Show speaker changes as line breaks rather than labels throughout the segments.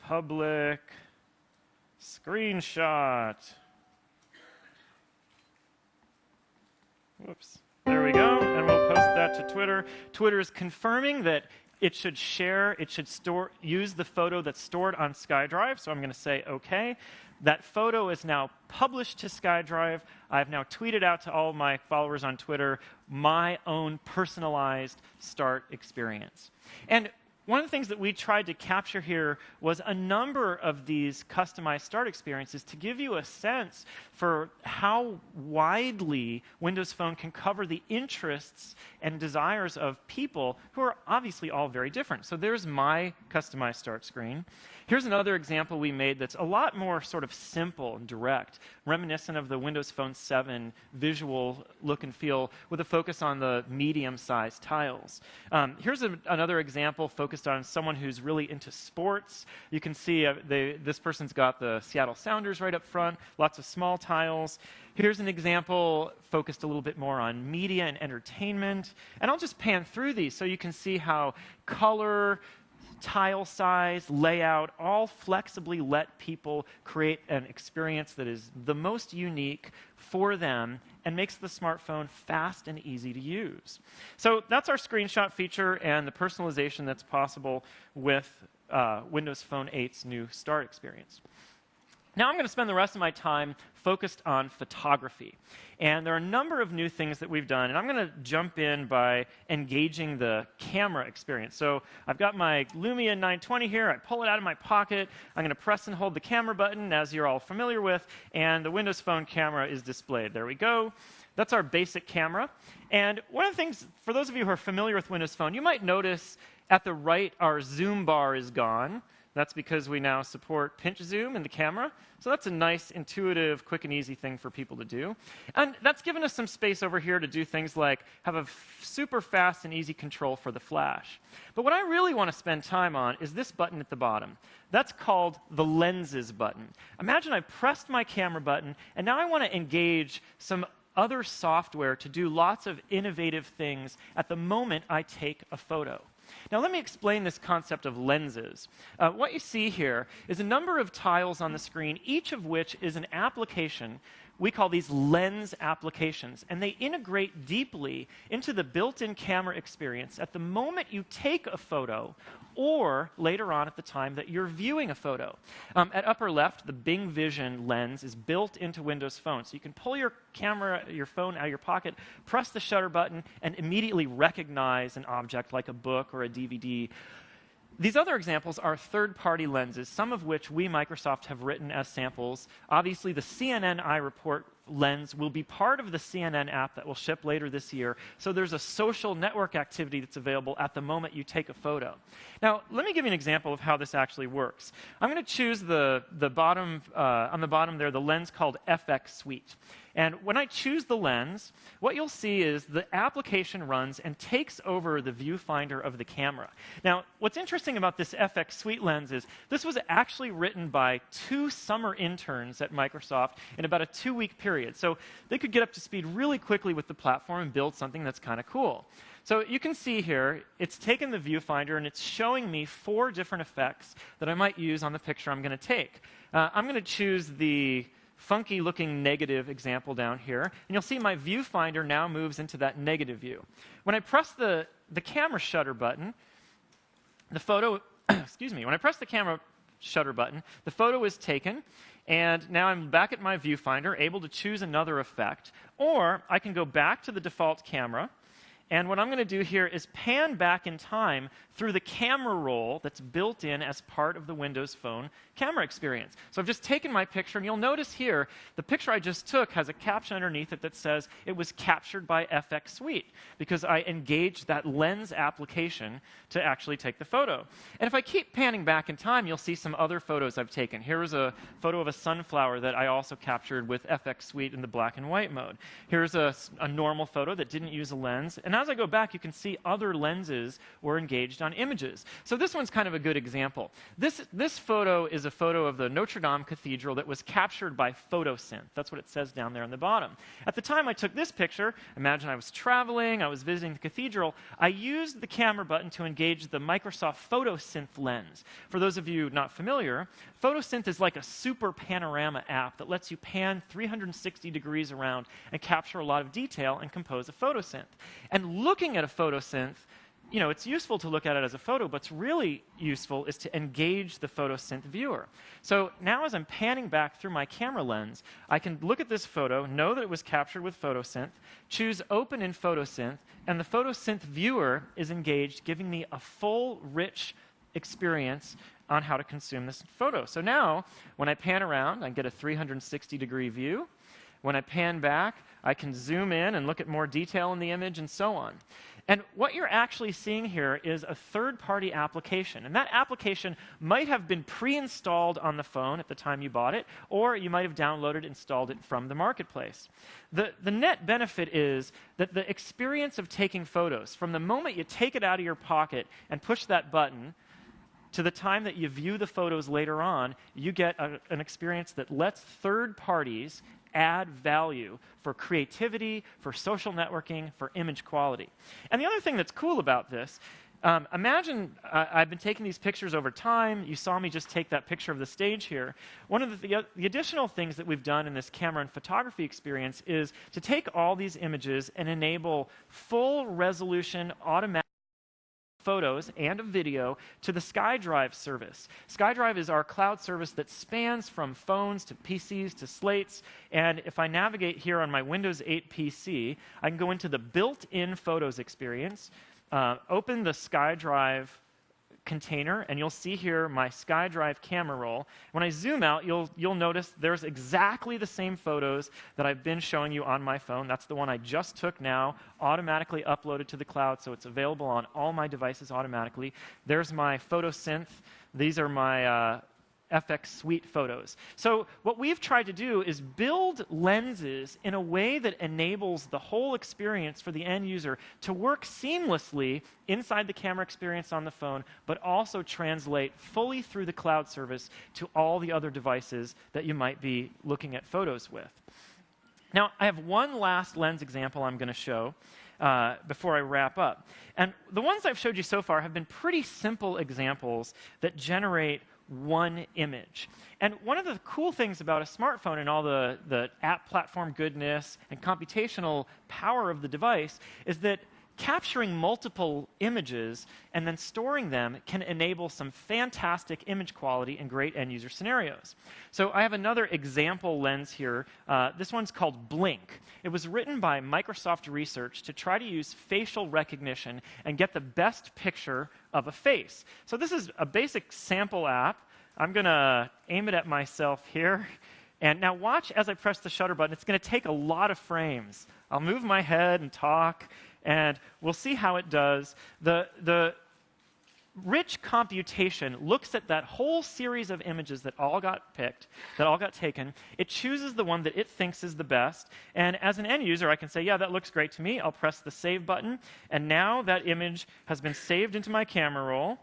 public screenshot. Whoops. There we go, and we'll post that to Twitter. Twitter is confirming that it should use the photo that's stored on SkyDrive, so I'm going to say OK. That photo is now published to SkyDrive. I've now tweeted out to all my followers on Twitter my own personalized start experience. And one of the things that we tried to capture here was a number of these customized start experiences to give you a sense for how widely Windows Phone can cover the interests and desires of people who are obviously all very different. So there's my customized start screen. Here's another example we made that's a lot more sort of simple and direct, reminiscent of the Windows Phone 7 visual look and feel with a focus on the medium-sized tiles. Here's another example focused on someone who's really into sports. You can see this person's got the Seattle Sounders right up front, lots of small tiles. Here's an example focused a little bit more on media and entertainment. And I'll just pan through these so you can see how color, tile size, layout, all flexibly let people create an experience that is the most unique for them and makes the smartphone fast and easy to use. So that's our screenshot feature and the personalization that's possible with Windows Phone 8's new Start experience. Now I'm going to spend the rest of my time focused on photography. And there are a number of new things that we've done, and I'm going to jump in by engaging the camera experience. So I've got my Lumia 920 here. I pull it out of my pocket. I'm going to press and hold the camera button, as you're all familiar with, and the Windows Phone camera is displayed. There we go. That's our basic camera. And one of the things, for those of you who are familiar with Windows Phone, you might notice at the right our zoom bar is gone. That's because we now support pinch zoom in the camera. So that's a nice, intuitive, quick and easy thing for people to do. And that's given us some space over here to do things like have a super fast and easy control for the flash. But what I really want to spend time on is this button at the bottom. That's called the Lenses button. Imagine I pressed my camera button, and now I want to engage some other software to do lots of innovative things at the moment I take a photo. Now let me explain this concept of lenses. What you see here is a number of tiles on the screen, each of which is an application. We call these lens applications, and they integrate deeply into the built-in camera experience at the moment you take a photo or later on at the time that you're viewing a photo. At upper left, the Bing Vision lens is built into Windows Phone, so you can pull your phone out of your pocket, press the shutter button, and immediately recognize an object like a book or a DVD. These other examples are third-party lenses, some of which we, Microsoft, have written as samples. Obviously, the CNN iReport lens will be part of the CNN app that will ship later this year, so there's a social network activity that's available at the moment you take a photo. Now, let me give you an example of how this actually works. I'm going to choose the bottom, on the bottom there, the lens called FX Suite. And when I choose the lens, what you'll see is the application runs and takes over the viewfinder of the camera. Now, what's interesting about this FX Suite lens is this was actually written by 2 summer interns at Microsoft in about a 2-week period. So they could get up to speed really quickly with the platform and build something that's kind of cool. So you can see here, it's taken the viewfinder and it's showing me 4 different effects that I might use on the picture I'm going to take. I'm going to choose the funky-looking negative example down here, and you'll see my viewfinder now moves into that negative view. When I press the camera shutter button, the photo, excuse me, when I press the camera shutter button, the photo is taken, and now I'm back at my viewfinder, able to choose another effect, or I can go back to the default camera, and what I'm going to do here is pan back in time through the camera roll that's built in as part of the Windows Phone camera experience. So I've just taken my picture, and you'll notice here, the picture I just took has a caption underneath it that says it was captured by FX Suite, because I engaged that lens application to actually take the photo. And if I keep panning back in time, you'll see some other photos I've taken. Here's a photo of a sunflower that I also captured with FX Suite in the black and white mode. Here's a normal photo that didn't use a lens, and And as I go back, you can see other lenses were engaged on images. So this one's kind of a good example. This photo is a photo of the Notre Dame Cathedral that was captured by photosynth. That's what it says down there on the bottom. At the time I took this picture, imagine I was traveling, I was visiting the cathedral, I used the camera button to engage the Microsoft photosynth lens. For those of you not familiar, photosynth is like a super panorama app that lets you pan 360 degrees around and capture a lot of detail and compose a photosynth. And looking at a photosynth, you know, it's useful to look at it as a photo, but what's really useful is to engage the photosynth viewer. So now as I'm panning back through my camera lens, I can look at this photo, know that it was captured with photosynth, choose Open in Photosynth, and the photosynth viewer is engaged, giving me a full, rich experience on how to consume this photo. So now, when I pan around, I get a 360-degree view. When I pan back, I can zoom in and look at more detail in the image and so on. And what you're actually seeing here is a third-party application. And that application might have been pre-installed on the phone at the time you bought it, or you might have downloaded and installed it from the marketplace. The net benefit is that the experience of taking photos, from the moment you take it out of your pocket and push that button, to the time that you view the photos later on, you get an experience that lets third parties add value for creativity, for social networking, for image quality. And the other thing that's cool about this, imagine I've been taking these pictures over time. You saw me just take that picture of the stage here. One of the additional things that we've done in this camera and photography experience is to take all these images and enable full resolution automatic photos and a video to the SkyDrive service. SkyDrive is our cloud service that spans from phones to PCs to slates, and if I navigate here on my Windows 8 PC, I can go into the built-in Photos experience, open the SkyDrive container, and you'll see here my SkyDrive camera roll. When I zoom out, you'll notice there's exactly the same photos that I've been showing you on my phone. That's the one I just took now, automatically uploaded to the cloud, so it's available on all my devices automatically. There's my photosynth. These are my FX Suite photos. So what we've tried to do is build lenses in a way that enables the whole experience for the end user to work seamlessly inside the camera experience on the phone, but also translate fully through the cloud service to all the other devices that you might be looking at photos with. Now, I have one last lens example I'm going to show before I wrap up. And the ones I've showed you so far have been pretty simple examples that generate one image. And one of the cool things about a smartphone and all the app platform goodness and computational power of the device is that capturing multiple images and then storing them can enable some fantastic image quality and great end-user scenarios. So I have another example lens here. This one's called Blink. It was written by Microsoft Research to try to use facial recognition and get the best picture of a face. So this is a basic sample app. I'm going to aim it at myself here. And now watch as I press the shutter button. It's going to take a lot of frames. I'll move my head and talk, and we'll see how it does. The rich computation looks at that whole series of images that all got picked, that all got taken. It chooses the one that it thinks is the best. And as an end user, I can say, yeah, that looks great to me. I'll press the save button. And now that image has been saved into my camera roll.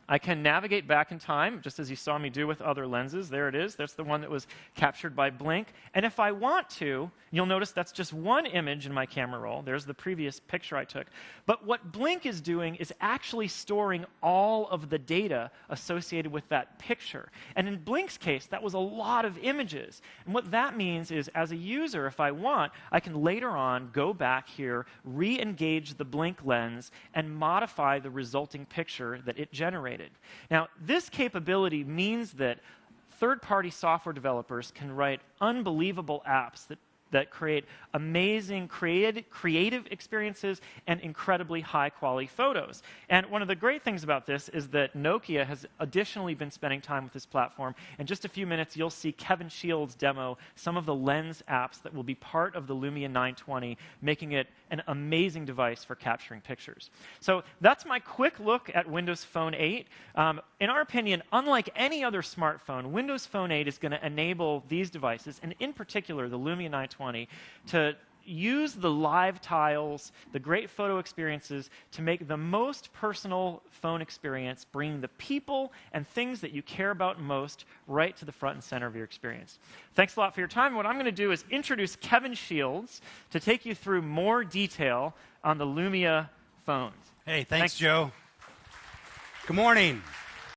I can navigate back in time, just as you saw me do with other lenses. There it is. That's the one that was captured by Blink. And if I want to, you'll notice that's just one image in my camera roll. There's the previous picture I took. But what Blink is doing is actually storing all of the data associated with that picture. And in Blink's case, that was a lot of images. And what that means is, as a user, if I want, I can later on go back here, re-engage the Blink lens, and modify the resulting picture that it generated. Now, this capability means that third-party software developers can write unbelievable apps that create amazing creative experiences and incredibly high-quality photos. And one of the great things about this is that Nokia has additionally been spending time with this platform. In just a few minutes, you'll see Kevin Shields demo some of the Lens apps that will be part of the Lumia 920, making it an amazing device for capturing pictures. So that's my quick look at Windows Phone 8. In our opinion, unlike any other smartphone, Windows Phone 8 is going to enable these devices, and in particular the Lumia 920, to use the live tiles, the great photo experiences to make the most personal phone experience, bringing the people and things that you care about most right to the front and center of your experience. Thanks a lot for your time. What I'm going to do is introduce Kevin Shields to take you through more detail on the Lumia phones.
Hey, thanks, Joe. Good morning.